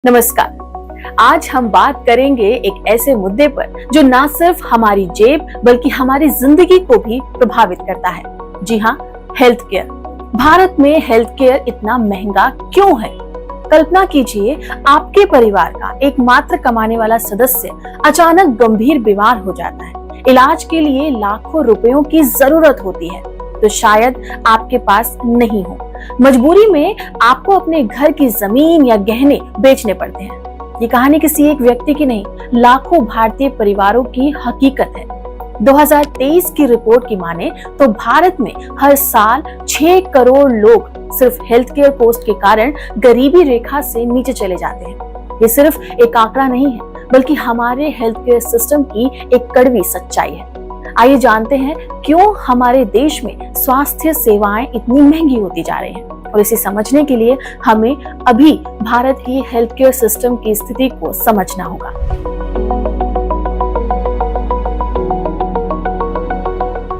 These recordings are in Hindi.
नमस्कार। आज हम बात करेंगे एक ऐसे मुद्दे पर जो ना सिर्फ हमारी जेब बल्कि हमारी जिंदगी को भी प्रभावित करता है। जी हाँ, हेल्थ केयर। भारत में हेल्थ केयर इतना महंगा क्यों है? कल्पना कीजिए, आपके परिवार का एकमात्र कमाने वाला सदस्य अचानक गंभीर बीमार हो जाता है। इलाज के लिए लाखों रुपयों की जरूरत होती है तो शायद आपके पास नहीं हो। मजबूरी में आपको अपने घर की जमीन या गहने बेचने पड़ते हैं। ये कहानी किसी एक व्यक्ति की नहीं, लाखों भारतीय परिवारों की हकीकत है। 2023 की रिपोर्ट की माने तो भारत में हर साल 6 करोड़ लोग सिर्फ हेल्थ केयर कॉस्ट के कारण गरीबी रेखा से नीचे चले जाते हैं। ये सिर्फ एक आंकड़ा नहीं है, बल्कि हमारे हेल्थ केयर सिस्टम की एक कड़वी सच्चाई है। आइए जानते हैं क्यों हमारे देश में स्वास्थ्य सेवाएं इतनी महंगी होती जा रही हैं, और इसे समझने के लिए हमें अभी भारत की हेल्थ केयर सिस्टम की स्थिति को समझना होगा।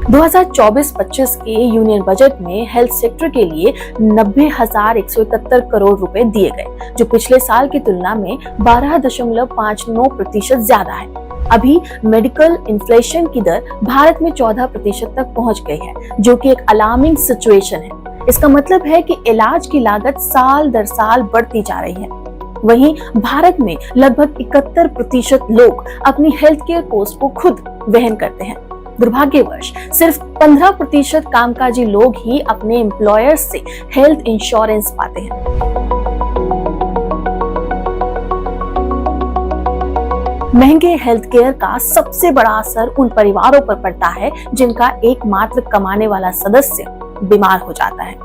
2024-25 के यूनियन बजट में हेल्थ सेक्टर के लिए 90,171 करोड़ रुपए दिए गए, जो पिछले साल की तुलना में 12.59% ज्यादा है। अभी मेडिकल इन्फ्लेशन की दर भारत में 14% तक पहुंच गई है, जो कि एक अलार्मिंग सिचुएशन है। इसका मतलब है कि इलाज की लागत साल दर साल बढ़ती जा रही है। वहीं भारत में लगभग 71% लोग अपनी हेल्थ केयर कॉस्ट को खुद वहन करते हैं। दुर्भाग्यवश सिर्फ 15% कामकाजी लोग ही अपने एम्प्लॉयर से हेल्थ इंश्योरेंस पाते हैं। महंगे हेल्थ केयर का सबसे बड़ा असर उन परिवारों पर पड़ता है जिनका एकमात्र कमाने वाला सदस्य बीमार हो जाता है।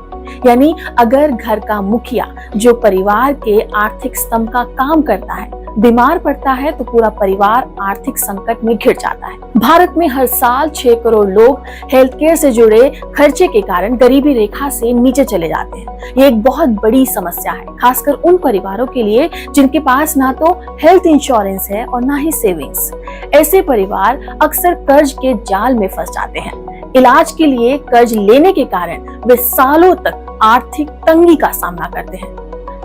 यानी अगर घर का मुखिया, जो परिवार के आर्थिक स्तंभ का काम करता है, बीमार पड़ता है तो पूरा परिवार आर्थिक संकट में घिर जाता है। भारत में हर साल 6 करोड़ लोग हेल्थ केयर से जुड़े खर्चे के कारण गरीबी रेखा से नीचे चले जाते हैं। ये एक बहुत बड़ी समस्या है, खासकर उन परिवारों के लिए जिनके पास ना तो हेल्थ इंश्योरेंस है और ना ही सेविंग्स। ऐसे परिवार अक्सर कर्ज के जाल में फंस जाते हैं। इलाज के लिए कर्ज लेने के कारण वे सालों तक आर्थिक तंगी का सामना करते हैं।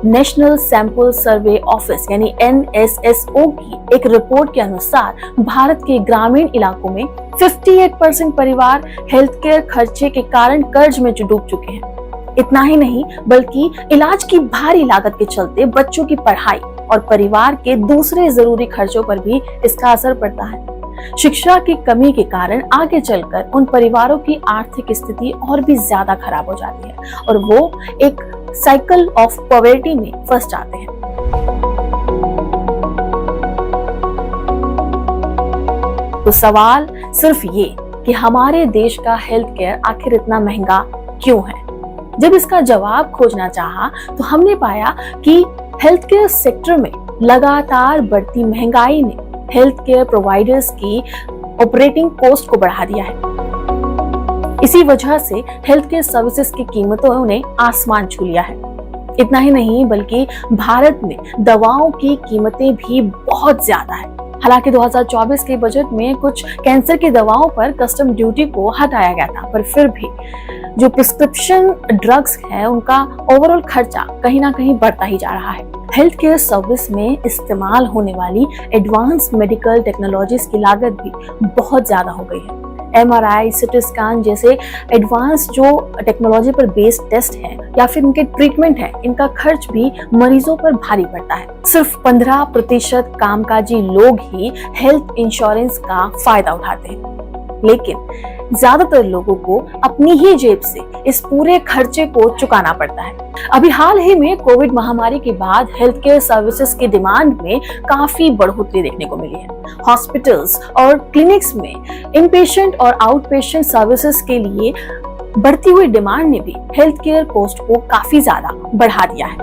नेशनल सैंपल सर्वे ऑफिस यानी NSSO की एक रिपोर्ट के अनुसार भारत के ग्रामीण इलाकों में 58% परिवार हेल्थ केयर खर्चे के कारण कर्ज में डूब चुके हैं। इतना ही नहीं, बल्कि इलाज की भारी लागत के चलते बच्चों की पढ़ाई और परिवार के दूसरे जरूरी खर्चों पर भी इसका असर पड़ता है। शिक्षा की कमी के कारण आगे चलकर उन परिवारों की आर्थिक स्थिति और भी ज्यादा खराब हो जाती है और वो एक साइकिल ऑफ पॉवर्टी में फंस जाते हैं। तो सवाल सिर्फ ये कि हमारे देश का हेल्थ केयर आखिर इतना महंगा क्यों है? जब इसका जवाब खोजना चाहा तो हमने पाया कि हेल्थ केयर सेक्टर में लगातार बढ़ती महंगाई ने हेल्थ केयर प्रोवाइडर्स की ऑपरेटिंग कॉस्ट को बढ़ा दिया है। इसी वजह से हेल्थ केयर सर्विसेज की कीमतों ने आसमान छू लिया है। इतना ही नहीं, बल्कि भारत में दवाओं की कीमतें भी बहुत ज्यादा है। हालांकि 2024 के बजट में कुछ कैंसर की दवाओं पर कस्टम ड्यूटी को हटाया गया था, पर फिर भी जो प्रिस्क्रिप्शन ड्रग्स है उनका ओवरऑल खर्चा कहीं ना कहीं बढ़ता ही जा रहा है। हेल्थ केयर सर्विस में इस्तेमाल होने वाली एडवांस मेडिकल टेक्नोलॉजीज की लागत भी बहुत ज्यादा हो गई है। MRI, सिटी स्कैन जैसे एडवांस जो टेक्नोलॉजी पर बेस्ड टेस्ट है या फिर इनके ट्रीटमेंट है, इनका खर्च भी मरीजों पर भारी पड़ता है। सिर्फ 15% कामकाजी लोग ही हेल्थ इंश्योरेंस का फायदा उठाते हैं, लेकिन ज्यादातर लोगों को अपनी ही जेब से इस पूरे खर्चे को चुकाना पड़ता है। अभी हाल ही में कोविड महामारी के बाद हेल्थ केयर सर्विसेज की डिमांड में काफी बढ़ोतरी देखने को मिली है। हॉस्पिटल्स और क्लिनिक्स में इनपेशेंट और आउटपेशेंट सर्विसेज के लिए बढ़ती हुई डिमांड ने भी हेल्थ केयर कॉस्ट को काफी ज्यादा बढ़ा दिया है।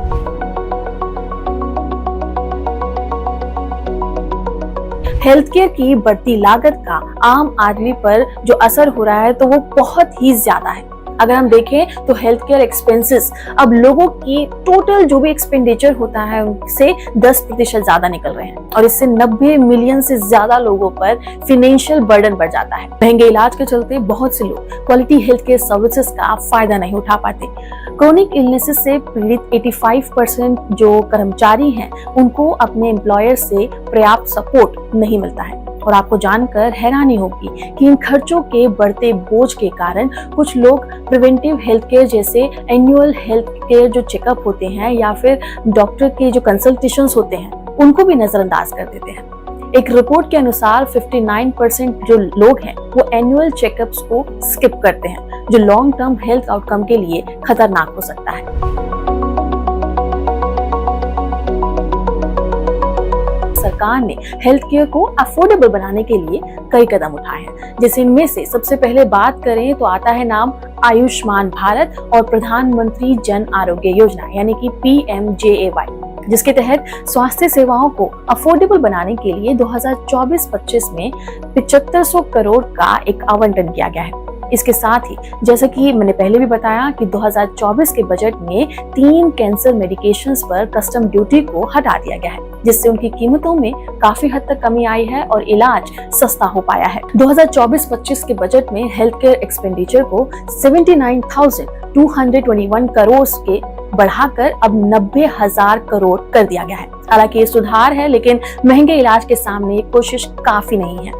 हेल्थ केयर की बढ़ती लागत का आम आदमी पर जो असर हो रहा है तो वो बहुत ही ज्यादा है। अगर हम देखें तो हेल्थ केयर एक्सपेंसेस अब लोगों की टोटल जो भी एक्सपेंडिचर होता है उससे 10% ज्यादा निकल रहे हैं और इससे 90 मिलियन से ज्यादा लोगों पर फाइनेंशियल बर्डन बढ़ जाता है। महंगे इलाज के चलते बहुत से लोग क्वालिटी हेल्थ केयर सर्विसेज का फायदा नहीं उठा पाते। क्रोनिक इलनेसेस से पीड़ित 85% जो कर्मचारी हैं उनको अपने एम्प्लॉयर से पर्याप्त सपोर्ट नहीं मिलता है और आपको जानकर हैरानी होगी कि इन खर्चों के बढ़ते बोझ के कारण कुछ लोग प्रिवेंटिव हेल्थ केयर जैसे एनुअल हेल्थ केयर जो चेकअप होते हैं या फिर डॉक्टर के जो कंसल्टेशंस होते हैं उनको भी नजरअंदाज कर देते हैं। एक रिपोर्ट के अनुसार 59% जो लोग हैं वो एनुअल चेकअप्स को स्किप करते हैं जो लॉन्ग टर्म हेल्थ आउटकम के लिए खतरनाक हो सकता है। सरकार ने हेल्थ केयर को अफोर्डेबल बनाने के लिए कई कदम उठाए हैं, जैसे इनमें से सबसे पहले बात करें तो आता है नाम आयुष्मान भारत और प्रधानमंत्री जन आरोग्य योजना यानी कि PMJAY, जिसके तहत स्वास्थ्य सेवाओं को अफोर्डेबल बनाने के लिए 2024-25 में 7500 करोड़ का एक आवंटन किया गया है। इसके साथ ही जैसा कि मैंने पहले भी बताया कि 2024 के बजट में 3 कैंसर मेडिकेशंस पर कस्टम ड्यूटी को हटा दिया गया है, जिससे उनकी कीमतों में काफी हद तक कमी आई है और इलाज सस्ता हो पाया है। 2024-25 के बजट में हेल्थ केयर एक्सपेंडिचर को 79,221 करोड़ के बढ़ाकर अब 90,000 करोड़ कर दिया गया है। हालांकि ये सुधार है, लेकिन महंगे इलाज के सामने ये कोशिश काफी नहीं है।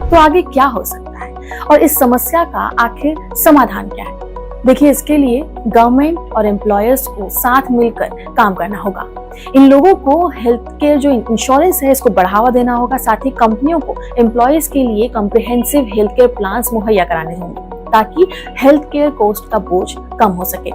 तो आगे क्या हो सकता है और इस समस्या का आखिर समाधान क्या है? देखिए, इसके लिए गवर्नमेंट और एम्प्लॉयर्स को साथ मिलकर काम करना होगा। इन लोगों को हेल्थ केयर जो इंश्योरेंस है इसको बढ़ावा देना होगा। साथ ही कंपनियों को एम्प्लॉयर्स के लिए कॉम्प्रिहेंसिव हेल्थ केयर प्लान्स मुहैया कराने होंगे ताकि हेल्थ केयर कॉस्ट का बोझ कम हो सके।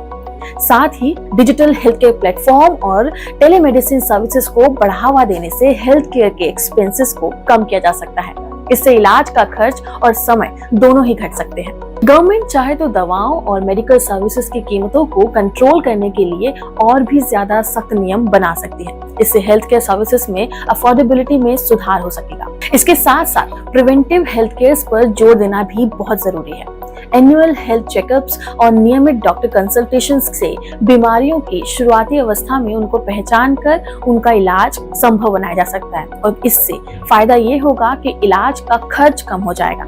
साथ ही डिजिटल हेल्थ केयर प्लेटफॉर्म और टेलीमेडिसिन सर्विसेज को बढ़ावा देने से हेल्थ केयर के एक्सपेंसेस को कम किया जा सकता है। इससे इलाज का खर्च और समय दोनों ही घट सकते हैं। गवर्नमेंट चाहे तो दवाओं और मेडिकल सर्विसेज की कीमतों को कंट्रोल करने के लिए और भी ज्यादा सख्त नियम बना सकती है। इससे हेल्थ केयर सर्विसेज में अफोर्डेबिलिटी में सुधार हो सकेगा। इसके साथ साथ प्रिवेंटिव हेल्थ केयर पर जोर देना भी बहुत जरूरी है। एनुअल हेल्थ चेकअप्स और नियमित डॉक्टर कंसल्टेशंस से बीमारियों की शुरुआती अवस्था में उनको पहचान कर उनका इलाज संभव बनाया जा सकता है और इससे फायदा ये होगा कि इलाज का खर्च कम हो जाएगा।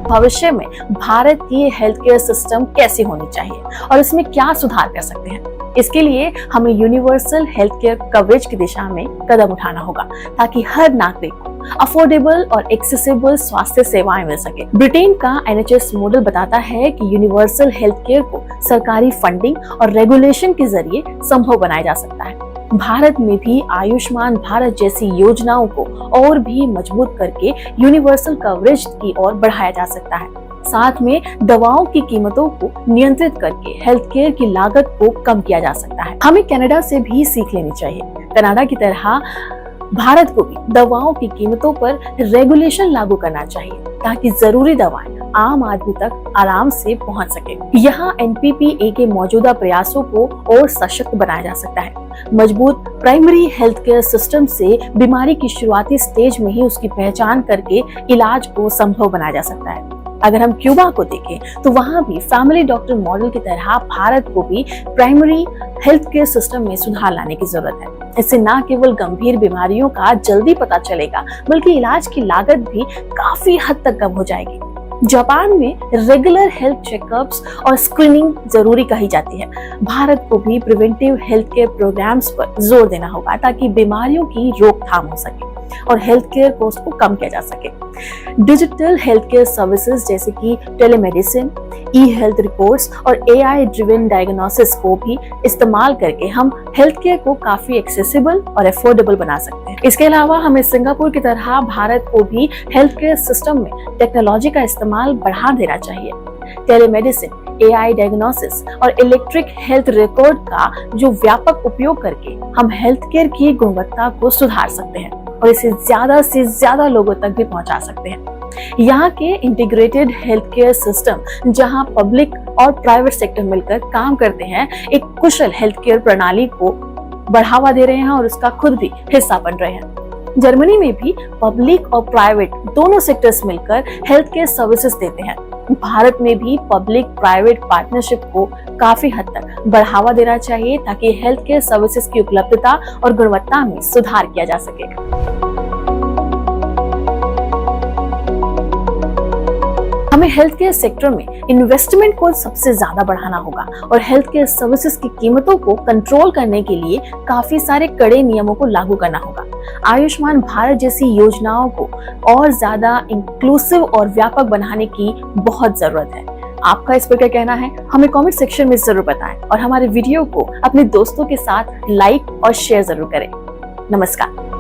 भविष्य में भारत की हेल्थ केयर सिस्टम कैसी होनी चाहिए और इसमें क्या सुधार कर सकते हैं, इसके लिए हमें यूनिवर्सल हेल्थ केयर कवरेज की दिशा में कदम उठाना होगा ताकि हर नागरिक को अफोर्डेबल और एक्सेसिबल स्वास्थ्य सेवाएं मिल सके। ब्रिटेन का NHS मॉडल बताता है कि यूनिवर्सल हेल्थ केयर को सरकारी फंडिंग और रेगुलेशन के जरिए संभव बनाया जा सकता है। भारत में भी आयुष्मान भारत जैसी योजनाओं को और भी मजबूत करके यूनिवर्सल कवरेज की ओर बढ़ाया जा सकता है। साथ में दवाओं की कीमतों को नियंत्रित करके हेल्थ केयर की लागत को कम किया जा सकता है। हमें कनाडा से भी सीख लेनी चाहिए। कनाडा की तरह भारत को भी दवाओं की कीमतों पर रेगुलेशन लागू करना चाहिए ताकि जरूरी दवाएं आम आदमी तक आराम से पहुंच सके। यहाँ NPPA के मौजूदा प्रयासों को और सशक्त बनाया जा सकता है। मजबूत प्राइमरी हेल्थ केयर सिस्टम से बीमारी की शुरुआती स्टेज में ही उसकी पहचान करके इलाज को संभव बनाया जा सकता है। अगर हम क्यूबा को देखें तो वहाँ भी फैमिली डॉक्टर मॉडल की तरह भारत को भी प्राइमरी हेल्थ केयर सिस्टम में सुधार लाने की जरूरत है। इससे न केवल गंभीर बीमारियों का जल्दी पता चलेगा बल्कि इलाज की लागत भी काफी हद तक कम हो जाएगी। जापान में रेगुलर हेल्थ चेकअप्स और स्क्रीनिंग जरूरी कही जाती है। भारत को भी प्रिवेंटिव हेल्थ केयर प्रोग्राम्स पर जोर देना होगा ताकि बीमारियों की रोकथाम हो सके और हेल्थ केयर कॉस्ट को कम किया जा सके। डिजिटल हेल्थ केयर सर्विसेज जैसे कि टेलीमेडिसिन, ई-हेल्थ रिपोर्ट्स और AI ड्रिवन डायग्नोसिस को भी इस्तेमाल करके हम हेल्थ केयर को काफी एक्सेसिबल और अफोर्डेबल बना सकते हैं। इसके अलावा हमें सिंगापुर की तरह भारत को भी हेल्थ केयर सिस्टम में टेक्नोलॉजी का इस्तेमाल बढ़ा देना चाहिए। टेलीमेडिसिन, AI डायग्नोसिस और इलेक्ट्रिक हेल्थ रिकॉर्ड का जो व्यापक उपयोग करके हम हेल्थ केयर की गुणवत्ता को सुधार सकते हैं और इसे ज्यादा से ज्यादा लोगों तक भी पहुंचा सकते हैं। यहाँ के इंटीग्रेटेड हेल्थ केयर सिस्टम जहाँ पब्लिक और प्राइवेट सेक्टर मिलकर काम करते हैं, एक कुशल हेल्थ केयर प्रणाली को बढ़ावा दे रहे हैं और उसका खुद भी हिस्सा बन रहे हैं। जर्मनी में भी पब्लिक और प्राइवेट दोनों सेक्टर्स मिलकर हेल्थ केयर सर्विसेज देते हैं। भारत में भी पब्लिक प्राइवेट पार्टनरशिप को काफी हद तक बढ़ावा देना चाहिए ताकि हेल्थ केयर सर्विसेज की उपलब्धता और गुणवत्ता में सुधार किया जा सके। हमें हेल्थ केयर सेक्टर में इन्वेस्टमेंट को सबसे ज्यादा बढ़ाना होगा और हेल्थ केयर सर्विसेज की कीमतों को कंट्रोल करने के लिए काफी सारे कड़े नियमों को लागू करना होगा। आयुष्मान भारत जैसी योजनाओं को और ज्यादा इंक्लूसिव और व्यापक बनाने की बहुत जरूरत है। आपका इस पर क्या कहना है, हमें कमेंट सेक्शन में जरूर बताएं और हमारे वीडियो को अपने दोस्तों के साथ लाइक और शेयर जरूर करें। नमस्कार।